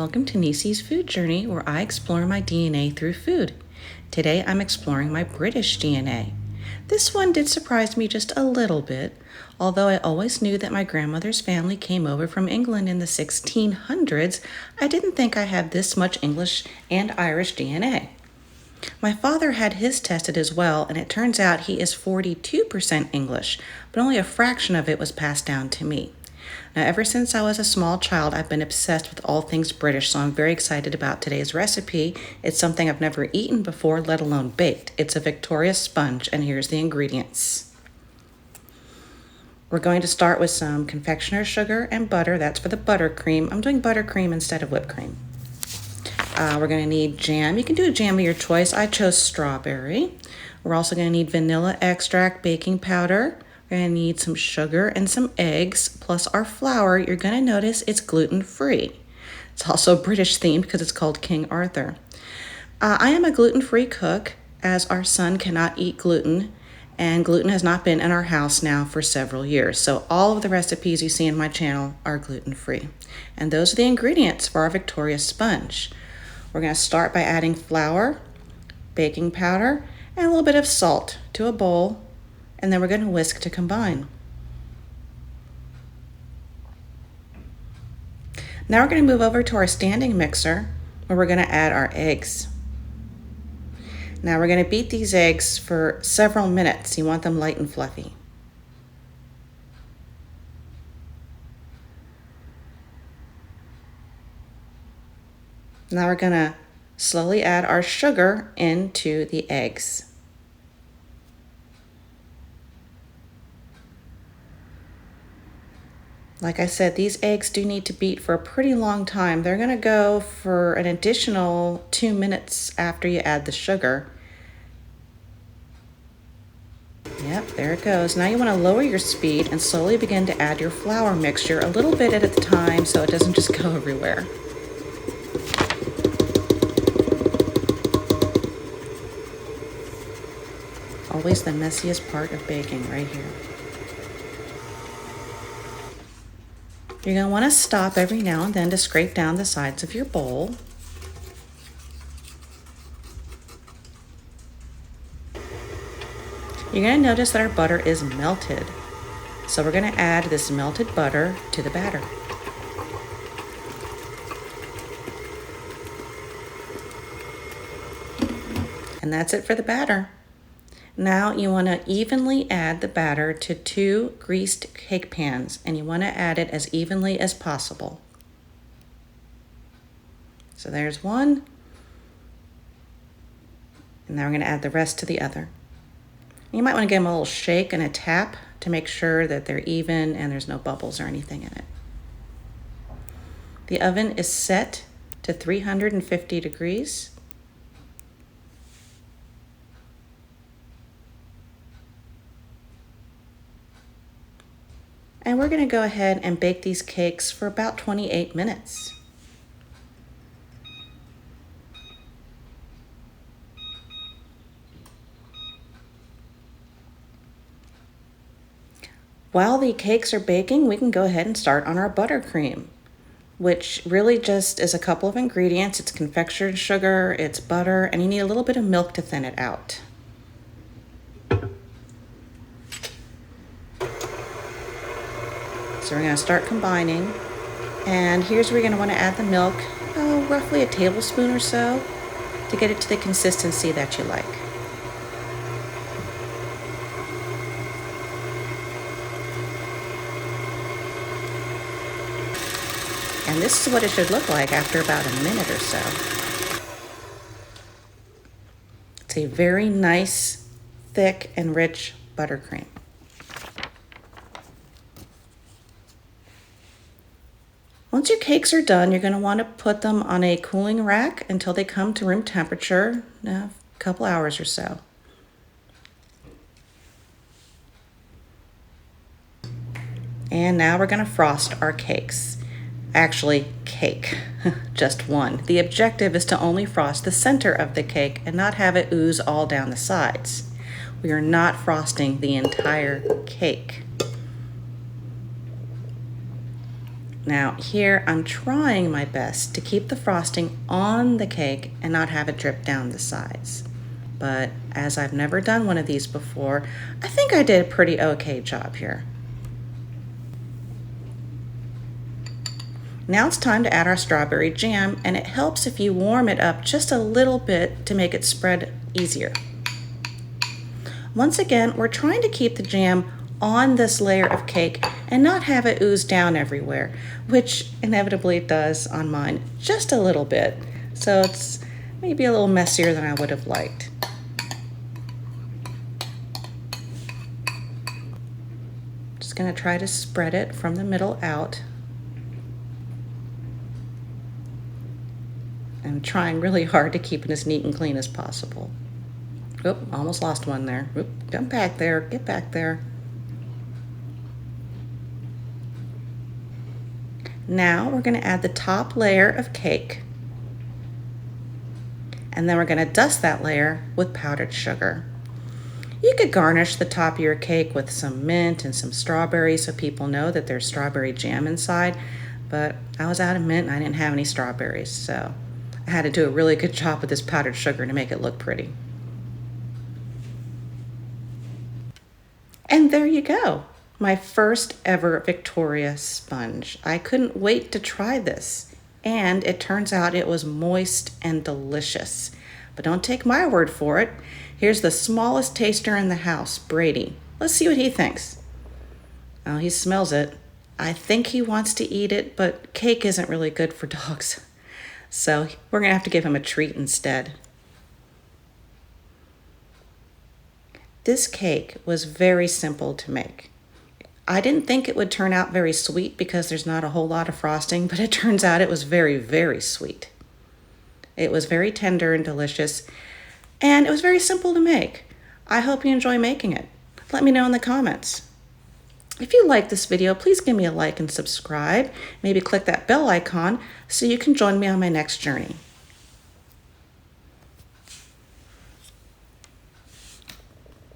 welcome to Nisi's Food Journey, where I explore my DNA through food. Today I'm exploring my British DNA. This one did surprise me just a little bit, although I always knew that my grandmother's family came over from England in the 1600s. I didn't think I had this much English and Irish DNA. My father had his tested as well, and it turns out he is 42% English, but only a fraction of it was passed down to me. Now, ever since I was a small child, I've been obsessed with all things British, so I'm very excited about today's recipe. It's something I've never eaten before, let alone baked. It's a Victoria sponge, and here's the ingredients. We're going to start with some confectioner's sugar and butter. That's for the buttercream. I'm doing buttercream instead of whipped cream. We're going to need jam. You can do a jam of your choice. I chose strawberry. We're also going to need vanilla extract, baking powder. We're going to need some sugar and some eggs, plus our flour. You're going to notice it's gluten-free. It's also British themed because it's called King Arthur. I am a gluten-free cook, as our son cannot eat gluten, and gluten has not been in our house now for several years. So all of the recipes you see in my channel are gluten-free. And those are the ingredients for our Victoria sponge. We're going to start by adding flour, baking powder, and a little bit of salt to a bowl, and then we're going to whisk to combine. Now we're going to move over to our standing mixer, where we're going to add our eggs. Now we're going to beat these eggs for several minutes. You want them light and fluffy. Now we're going to slowly add our sugar into the eggs. Like I said, these eggs do need to beat for a pretty long time. They're going to go for an additional 2 minutes after you add the sugar. Yep, there it goes. Now you want to lower your speed and slowly begin to add your flour mixture, a little bit at a time so it doesn't just go everywhere. Always the messiest part of baking right here. You're going to want to stop every now and then to scrape down the sides of your bowl. You're going to notice that our butter is melted. So we're going to add this melted butter to the batter. And that's it for the batter. Now you want to evenly add the batter to 2 greased cake pans, and you want to add it as evenly as possible. So there's one, and now we're going to add the rest to the other. You might want to give them a little shake and a tap to make sure that they're even and there's no bubbles or anything in it. The oven is set to 350 degrees. And we're going to go ahead and bake these cakes for about 28 minutes. While the cakes are baking, we can go ahead and start on our buttercream, which really just is a couple of ingredients. It's confectioner's sugar, it's butter, and you need a little bit of milk to thin it out. So we're going to start combining, and here's where you're going to want to add the milk, roughly a tablespoon or so, to get it to the consistency that you like. And this is what it should look like after about a minute or so. It's a very nice, thick, and rich buttercream. Once your cakes are done, you're going to want to put them on a cooling rack until they come to room temperature, a couple hours or so. And now we're going to frost our cakes. Actually, cake, just one. The objective is to only frost the center of the cake and not have it ooze all down the sides. We are not frosting the entire cake. Now here I'm trying my best to keep the frosting on the cake and not have it drip down the sides. But as I've never done one of these before, I think I did a pretty okay job here. Now it's time to add our strawberry jam, and it helps if you warm it up just a little bit to make it spread easier. Once again, we're trying to keep the jam on this layer of cake and not have it ooze down everywhere, which inevitably it does on mine just a little bit. So it's maybe a little messier than I would have liked. Just gonna try to spread it from the middle out. I'm trying really hard to keep it as neat and clean as possible. Oop, almost lost one there. Oop, jump back there, get back there. Now we're gonna add the top layer of cake. And then we're gonna dust that layer with powdered sugar. You could garnish the top of your cake with some mint and some strawberries so people know that there's strawberry jam inside, but I was out of mint and I didn't have any strawberries, so I had to do a really good job with this powdered sugar to make it look pretty. And there you go, my first ever Victoria sponge. I couldn't wait to try this, and it turns out it was moist and delicious. But don't take my word for it. Here's the smallest taster in the house, Brady. Let's see what he thinks. Oh, he smells it. I think he wants to eat it, but cake isn't really good for dogs. So we're gonna have to give him a treat instead. This cake was very simple to make. I didn't think it would turn out very sweet because there's not a whole lot of frosting, but it turns out it was very, very sweet. It was very tender and delicious, and it was very simple to make. I hope you enjoy making it. Let me know in the comments. If you like this video, please give me a like and subscribe. Maybe click that bell icon so you can join me on my next journey.